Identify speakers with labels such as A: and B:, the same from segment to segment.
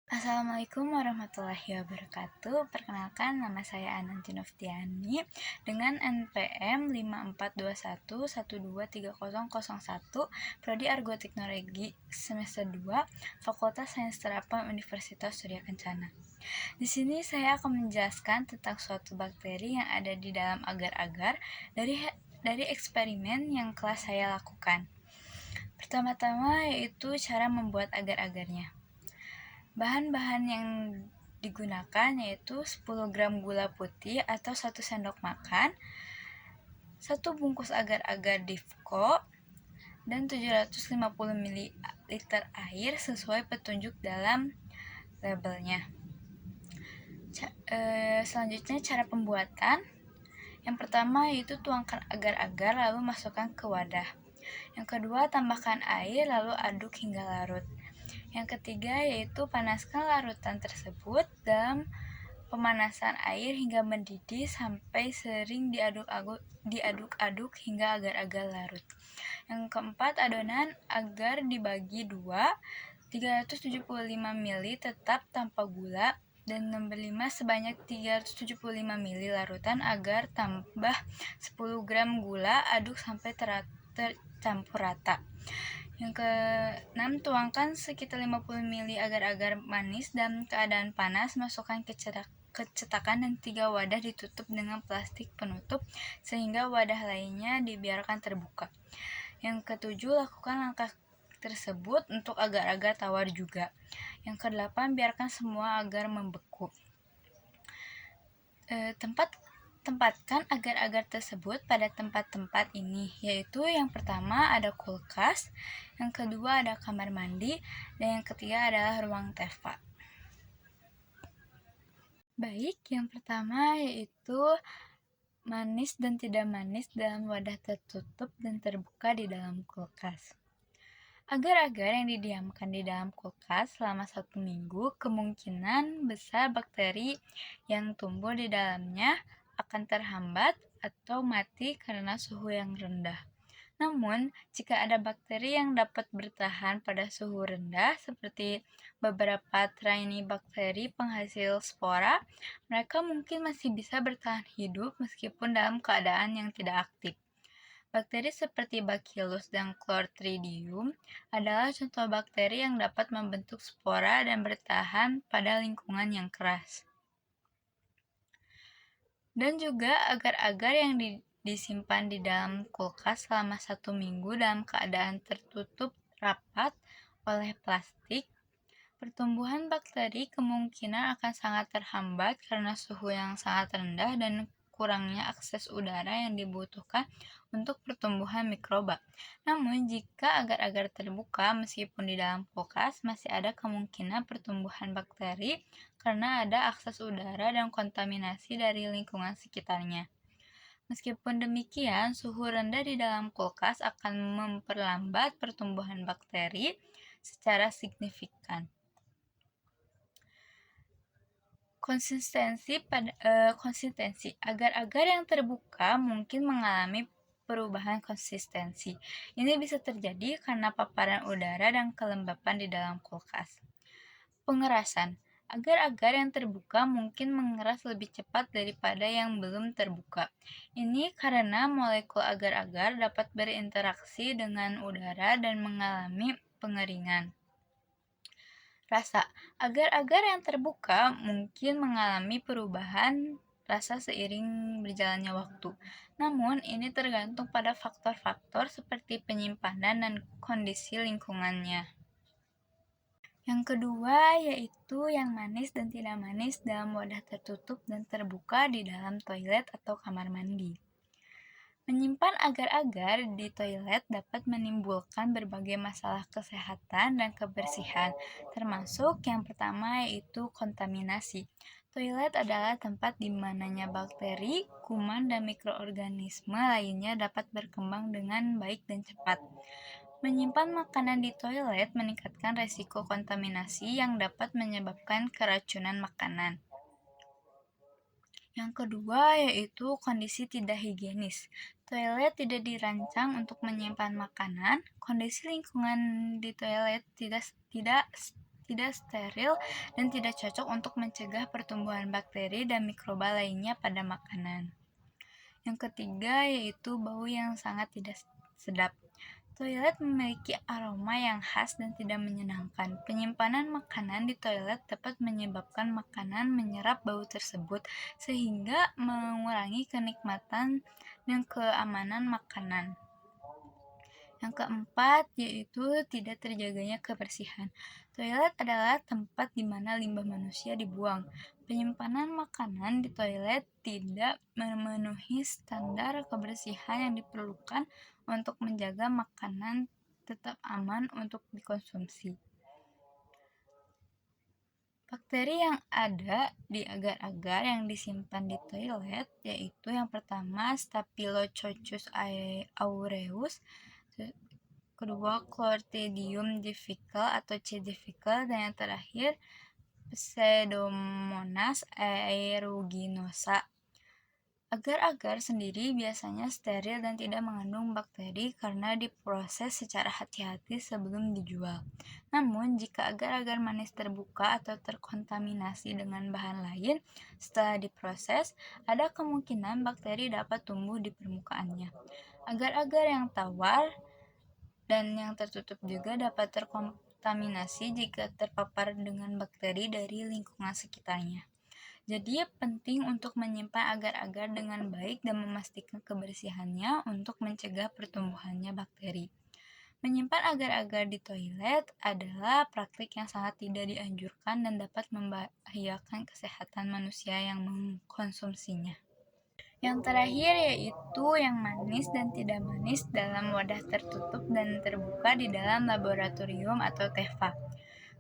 A: Assalamualaikum warahmatullahi wabarakatuh. Perkenalkan, nama saya Ananti Noftiani dengan NPM 5421123001, Prodi Argoteknologi semester 2, Fakultas Sains Terapan Universitas Surya Kencana. Di sini saya akan menjelaskan tentang suatu bakteri yang ada di dalam agar-agar dari eksperimen yang kelas saya lakukan. Pertama-tama yaitu cara membuat agar-agarnya. Bahan-bahan yang digunakan yaitu 10 gram gula putih atau 1 sendok makan, 1 bungkus agar-agar Divco, dan 750 ml air sesuai petunjuk dalam labelnya. Selanjutnya cara pembuatan. Yang pertama yaitu tuangkan agar-agar lalu masukkan ke wadah. Yang kedua, tambahkan air lalu aduk hingga larut. Yang ketiga yaitu panaskan larutan tersebut dalam pemanasan air hingga mendidih sampai sering diaduk-aduk hingga agar-agar larut. Yang keempat, adonan agar dibagi dua, 375 ml tetap tanpa gula, dan nomor 5 sebanyak 375 ml larutan agar tambah 10 gram gula, aduk sampai tercampur rata. Yang ke-6, tuangkan sekitar 50 ml agar-agar manis dalam keadaan panas, masukkan ke cetakan dan 3 wadah ditutup dengan plastik penutup sehingga wadah lainnya dibiarkan terbuka. Yang ke-7, lakukan langkah tersebut untuk agar-agar tawar juga. Yang ke-8, biarkan semua agar membeku. Tempatkan agar-agar tersebut pada tempat-tempat ini, yaitu yang pertama ada kulkas, yang kedua ada kamar mandi, dan yang ketiga adalah ruang TV. Baik, yang pertama yaitu manis dan tidak manis dalam wadah tertutup dan terbuka di dalam kulkas. Agar-agar yang didiamkan di dalam kulkas selama 1 minggu, kemungkinan besar bakteri yang tumbuh di dalamnya akan terhambat atau mati karena suhu yang rendah. Namun, jika ada bakteri yang dapat bertahan pada suhu rendah, seperti beberapa trainee bakteri penghasil spora, mereka mungkin masih bisa bertahan hidup meskipun dalam keadaan yang tidak aktif. Bakteri seperti Bacillus dan Clostridium adalah contoh bakteri yang dapat membentuk spora dan bertahan pada lingkungan yang keras. Dan juga agar-agar yang disimpan di dalam kulkas selama 1 minggu dalam keadaan tertutup rapat oleh plastik, pertumbuhan bakteri kemungkinan akan sangat terhambat karena suhu yang sangat rendah dan kurangnya akses udara yang dibutuhkan untuk pertumbuhan mikroba. Namun, jika agar-agar terbuka meskipun di dalam kulkas, masih ada kemungkinan pertumbuhan bakteri karena ada akses udara dan kontaminasi dari lingkungan sekitarnya. Meskipun demikian, suhu rendah di dalam kulkas akan memperlambat pertumbuhan bakteri secara signifikan. Konsistensi agar-agar yang terbuka mungkin mengalami perubahan konsistensi. Ini bisa terjadi karena paparan udara dan kelembapan di dalam kulkas. Pengerasan. Agar-agar yang terbuka mungkin mengeras lebih cepat daripada yang belum terbuka. Ini karena molekul agar-agar dapat berinteraksi dengan udara dan mengalami pengeringan. Rasa. Agar-agar yang terbuka mungkin mengalami perubahan rasa seiring berjalannya waktu. Namun, ini tergantung pada faktor-faktor seperti penyimpanan dan kondisi lingkungannya. Yang kedua yaitu yang manis dan tidak manis dalam wadah tertutup dan terbuka di dalam toilet atau kamar mandi. Menyimpan agar-agar di toilet dapat menimbulkan berbagai masalah kesehatan dan kebersihan, termasuk yang pertama yaitu kontaminasi. Toilet adalah tempat di mananya bakteri, kuman, dan mikroorganisme lainnya dapat berkembang dengan baik dan cepat. Menyimpan makanan di toilet meningkatkan resiko kontaminasi yang dapat menyebabkan keracunan makanan. Yang kedua yaitu kondisi tidak higienis. Toilet tidak dirancang untuk menyimpan makanan. Kondisi lingkungan di toilet tidak steril dan tidak cocok untuk mencegah pertumbuhan bakteri dan mikroba lainnya pada makanan. Yang ketiga yaitu bau yang sangat tidak sedap. Toilet memiliki aroma yang khas dan tidak menyenangkan. Penyimpanan makanan di toilet dapat menyebabkan makanan menyerap bau tersebut, sehingga mengurangi kenikmatan dan keamanan makanan. Yang keempat yaitu tidak terjaganya kebersihan. Toilet adalah tempat di mana limbah manusia dibuang. Penyimpanan makanan di toilet tidak memenuhi standar kebersihan yang diperlukan untuk menjaga makanan tetap aman untuk dikonsumsi. Bakteri yang ada di agar-agar yang disimpan di toilet yaitu yang pertama Staphylococcus aureus, kedua Clostridium difficile atau C. difficile, dan yang terakhir Pseudomonas aeruginosa. Agar-agar sendiri biasanya steril dan tidak mengandung bakteri karena diproses secara hati-hati sebelum dijual. Namun, jika agar-agar manis terbuka atau terkontaminasi dengan bahan lain setelah diproses, ada kemungkinan bakteri dapat tumbuh di permukaannya. Agar-agar yang tawar dan yang tertutup juga dapat terkontaminasi jika terpapar dengan bakteri dari lingkungan sekitarnya. Jadi penting untuk menyimpan agar-agar dengan baik dan memastikan kebersihannya untuk mencegah pertumbuhannya bakteri. Menyimpan agar-agar di toilet adalah praktik yang sangat tidak dianjurkan dan dapat membahayakan kesehatan manusia yang mengkonsumsinya. Yang terakhir yaitu yang manis dan tidak manis dalam wadah tertutup dan terbuka di dalam laboratorium atau TEFA.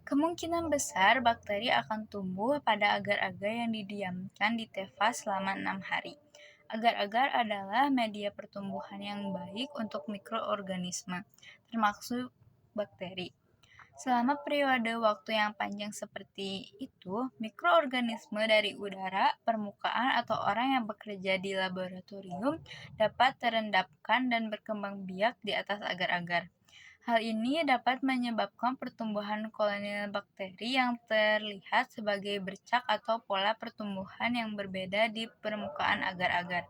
A: Kemungkinan besar bakteri akan tumbuh pada agar-agar yang didiamkan di TEFA selama 6 hari. Agar-agar adalah media pertumbuhan yang baik untuk mikroorganisme, termasuk bakteri. Selama periode waktu yang panjang seperti itu, mikroorganisme dari udara, permukaan, atau orang yang bekerja di laboratorium dapat terendapkan dan berkembang biak di atas agar-agar. Hal ini dapat menyebabkan pertumbuhan koloni bakteri yang terlihat sebagai bercak atau pola pertumbuhan yang berbeda di permukaan agar-agar.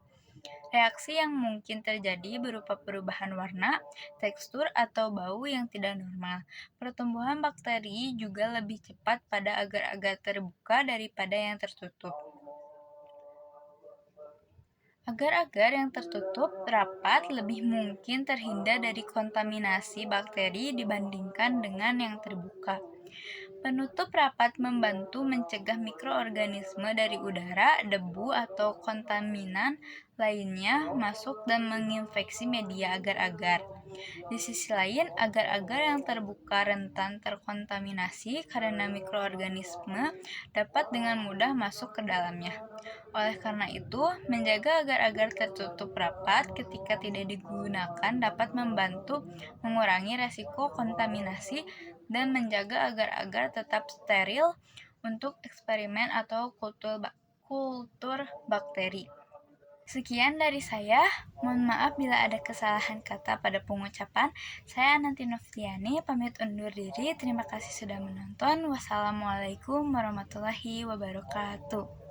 A: Reaksi yang mungkin terjadi berupa perubahan warna, tekstur, atau bau yang tidak normal. Pertumbuhan bakteri juga lebih cepat pada agar-agar terbuka daripada yang tertutup. Agar-agar yang tertutup rapat lebih mungkin terhindar dari kontaminasi bakteri dibandingkan dengan yang terbuka. Penutup rapat membantu mencegah mikroorganisme dari udara, debu, atau kontaminan lainnya masuk dan menginfeksi media agar-agar. Di sisi lain, agar-agar yang terbuka rentan terkontaminasi karena mikroorganisme dapat dengan mudah masuk ke dalamnya. Oleh karena itu, menjaga agar-agar tertutup rapat ketika tidak digunakan dapat membantu mengurangi resiko kontaminasi dan menjaga agar-agar tetap steril untuk eksperimen atau kultur bakteri. Sekian dari saya, mohon maaf bila ada kesalahan kata pada pengucapan. Saya Ananti Novtiani, pamit undur diri. Terima kasih sudah menonton. Wassalamualaikum warahmatullahi wabarakatuh.